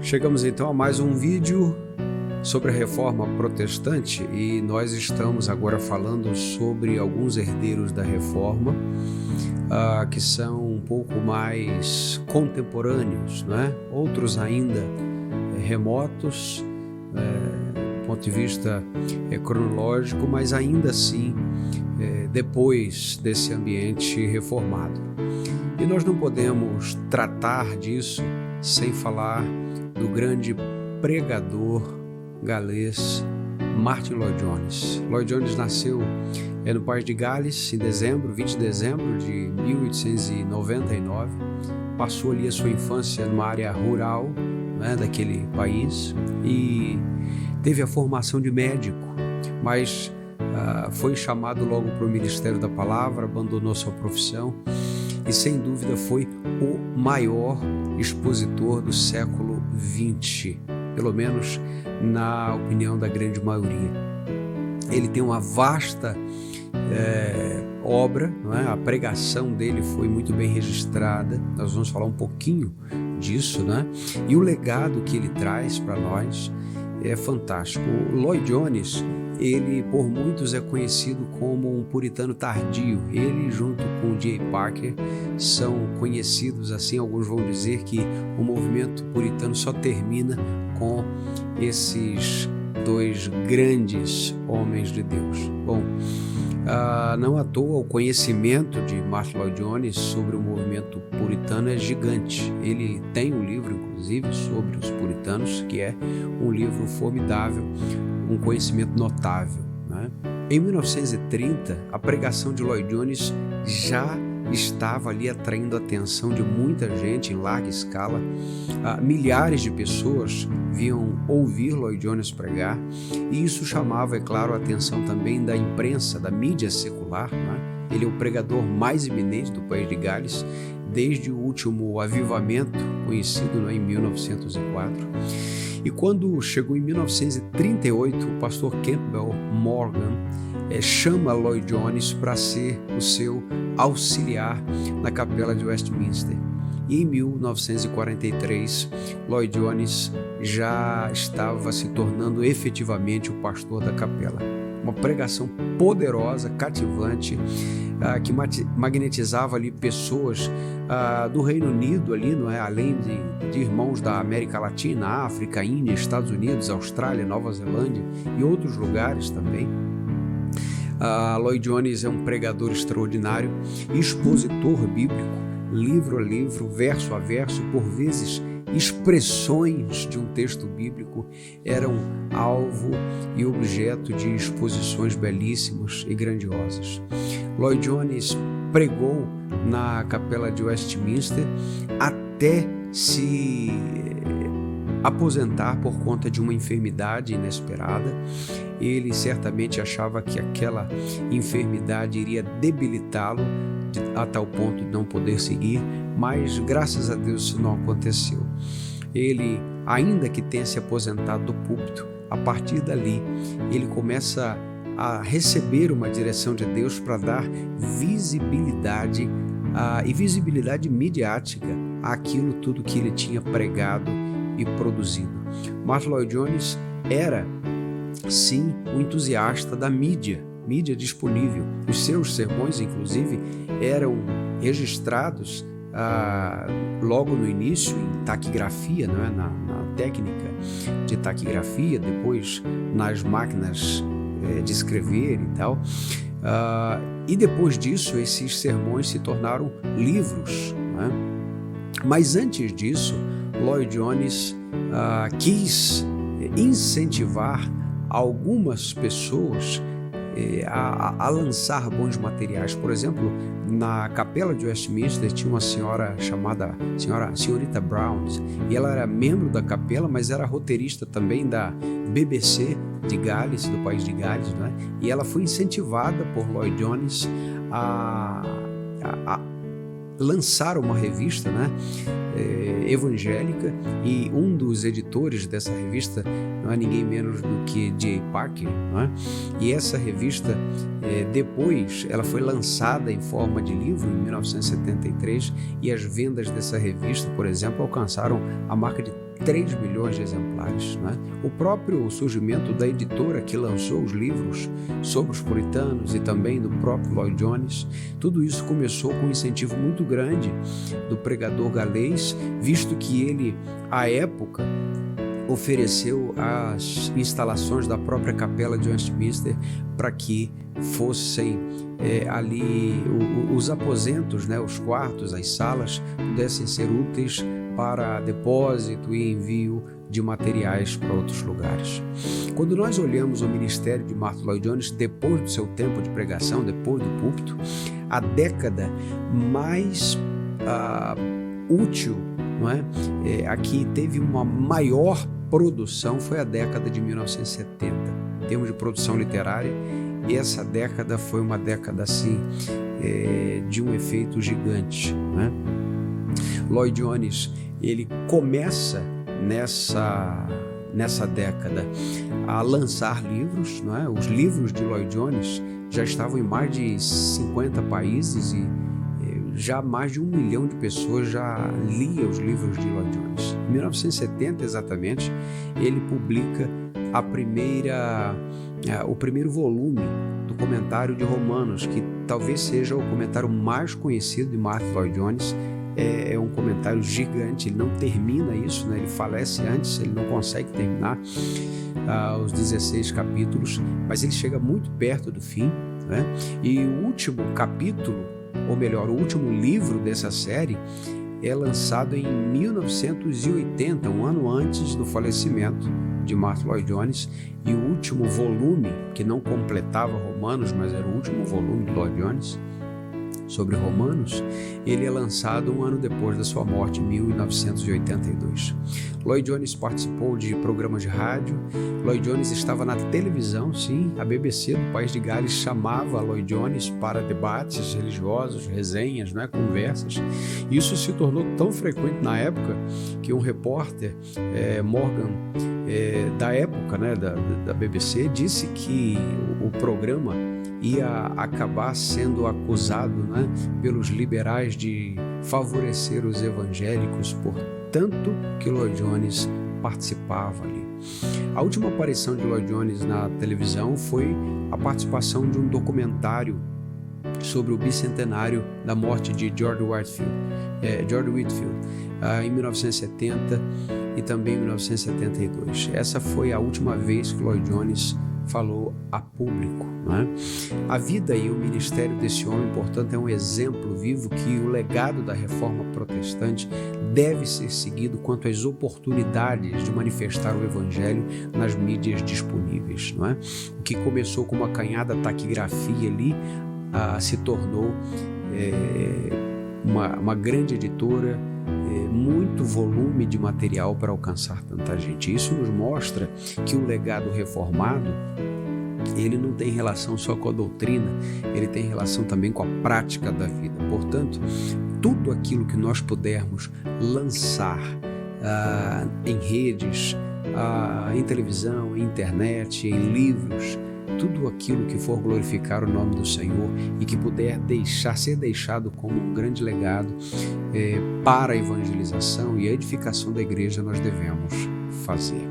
Chegamos então a mais um vídeo sobre a Reforma Protestante e nós estamos agora falando sobre alguns herdeiros da Reforma que são um pouco mais contemporâneos, né? Outros ainda remotos do ponto de vista cronológico, mas ainda assim depois desse ambiente reformado. E nós não podemos tratar disso sem falar do grande pregador galês Martyn Lloyd-Jones. Lloyd-Jones nasceu no país de Gales em 20 de dezembro de 1899. Passou ali a sua infância numa área rural, né, daquele país, e teve a formação de médico, mas foi chamado logo para o Ministério da Palavra, abandonou sua profissão e sem dúvida foi o maior expositor do século XX, pelo menos na opinião da grande maioria. Ele tem uma vasta obra, não é? A pregação dele foi muito bem registrada, nós vamos falar um pouquinho disso, né? E o legado que ele traz para nós é fantástico. O Lloyd-Jones, ele por muitos é conhecido como um puritano tardio. Ele junto com o J. Parker são conhecidos assim, alguns vão dizer que o movimento puritano só termina com esses dois grandes homens de Deus. Bom, não à toa o conhecimento de Martyn Lloyd-Jones sobre o movimento puritano é gigante. Ele tem um livro, inclusive, sobre os puritanos, que é um livro formidável, um conhecimento notável, né? Em 1930, a pregação de Lloyd-Jones já estava ali atraindo a atenção de muita gente em larga escala. Milhares de pessoas vinham ouvir Lloyd-Jones pregar, e isso chamava, é claro, a atenção também da imprensa, da mídia secular, né? Ele é o pregador mais eminente do país de Gales, desde o último avivamento conhecido, né, em 1904. E quando chegou em 1938, o pastor Campbell Morgan chama Lloyd-Jones para ser o seu auxiliar na capela de Westminster. E em 1943, Lloyd-Jones já estava se tornando efetivamente o pastor da capela. Uma pregação poderosa, cativante, que magnetizava ali pessoas do Reino Unido, ali, não é? Além de irmãos da América Latina, África, Índia, Estados Unidos, Austrália, Nova Zelândia e outros lugares também. Lloyd-Jones é um pregador extraordinário, expositor bíblico, livro a livro, verso a verso, por vezes expressões de um texto bíblico eram alvo e objeto de exposições belíssimas e grandiosas. Lloyd-Jones pregou na capela de Westminster até se aposentar por conta de uma enfermidade inesperada. Ele certamente achava que aquela enfermidade iria debilitá-lo a tal ponto de não poder seguir, mas graças a Deus isso não aconteceu. Ele, ainda que tenha se aposentado do púlpito, a partir dali ele começa a receber uma direção de Deus para dar visibilidade e visibilidade midiática àquilo tudo que ele tinha pregado e produzido. Martyn Lloyd-Jones era, sim, um entusiasta da mídia disponível. Os seus sermões, inclusive, eram registrados logo no início em taquigrafia, não é? na técnica de taquigrafia, depois nas máquinas de escrever e tal. E depois disso, esses sermões se tornaram livros, né? Mas antes disso, Lloyd-Jones quis incentivar algumas pessoas a lançar bons materiais. Por exemplo, na capela de Westminster tinha uma senhora chamada Senhorita Brown, e ela era membro da capela, mas era roteirista também da BBC de Gales, do país de Gales, né? E ela foi incentivada por Lloyd-Jones a lançar uma revista, né, evangélica, e um dos editores dessa revista não é ninguém menos do que J. Parker, não é? E essa revista depois ela foi lançada em forma de livro em 1973, e as vendas dessa revista, por exemplo, alcançaram a marca de 3 milhões de exemplares, né? O próprio surgimento da editora que lançou os livros sobre os puritanos e também do próprio Lloyd Jones, tudo isso começou com um incentivo muito grande do pregador galês, visto que ele, à época, ofereceu as instalações da própria capela de Westminster para que fossem ali os aposentos, né, os quartos, as salas, pudessem ser úteis para depósito e envio de materiais para outros lugares. Quando nós olhamos o ministério de Martyn Lloyd-Jones depois do seu tempo de pregação, depois do púlpito, a década mais útil, não é? Aqui teve uma maior produção, foi a década de 1970, em termos de produção literária, e essa década foi uma década assim de um efeito gigante, né? Lloyd Jones, ele começa nessa década a lançar livros, não é? Os livros de Lloyd Jones já estavam em mais de 50 países e já mais de 1 milhão de pessoas já lia os livros de Lloyd Jones. Em 1970, exatamente, ele publica o primeiro volume do comentário de Romanos, que talvez seja o comentário mais conhecido de Martyn Lloyd-Jones. É um comentário gigante, ele não termina isso, né? Ele falece antes, ele não consegue terminar os 16 capítulos, mas ele chega muito perto do fim, né? E o último capítulo, ou melhor, o último livro dessa série é lançado em 1980, um ano antes do falecimento de Martyn Lloyd-Jones, e o último volume, que não completava Romanos, mas era o último volume de Lloyd Jones, sobre Romanos, ele é lançado um ano depois da sua morte, em 1982. Lloyd Jones participou de programas de rádio, Lloyd Jones estava na televisão, sim, a BBC do País de Gales chamava Lloyd Jones para debates religiosos, resenhas, né, conversas. Isso se tornou tão frequente na época que um repórter, Morgan, da época, né, da BBC, disse que o programa ia acabar sendo acusado, né, pelos liberais de favorecer os evangélicos, por tanto que Lloyd Jones participava ali. A última aparição de Lloyd Jones na televisão foi a participação de um documentário sobre o bicentenário da morte de George Whitefield, em 1970 e também em 1972. Essa foi a última vez que Lloyd Jones falou a público, né? A vida e o ministério desse homem, portanto, é um exemplo vivo que o legado da reforma protestante deve ser seguido quanto às oportunidades de manifestar o evangelho nas mídias disponíveis, não é? O que começou com uma acanhada taquigrafia ali se tornou uma grande editora, muito volume de material para alcançar tanta gente. Isso nos mostra que o legado reformado, ele não tem relação só com a doutrina, ele tem relação também com a prática da vida. Portanto, tudo aquilo que nós pudermos lançar em redes, em televisão, em internet, em livros, tudo aquilo que for glorificar o nome do Senhor e que puder ser deixado como um grande legado para a evangelização e a edificação da igreja, nós devemos fazer.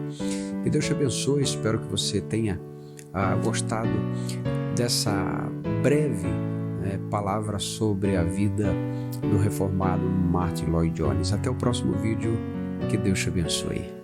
Que Deus te abençoe, espero que você tenha gostado dessa breve palavra sobre a vida do reformado Martyn Lloyd-Jones. Até o próximo vídeo, que Deus te abençoe.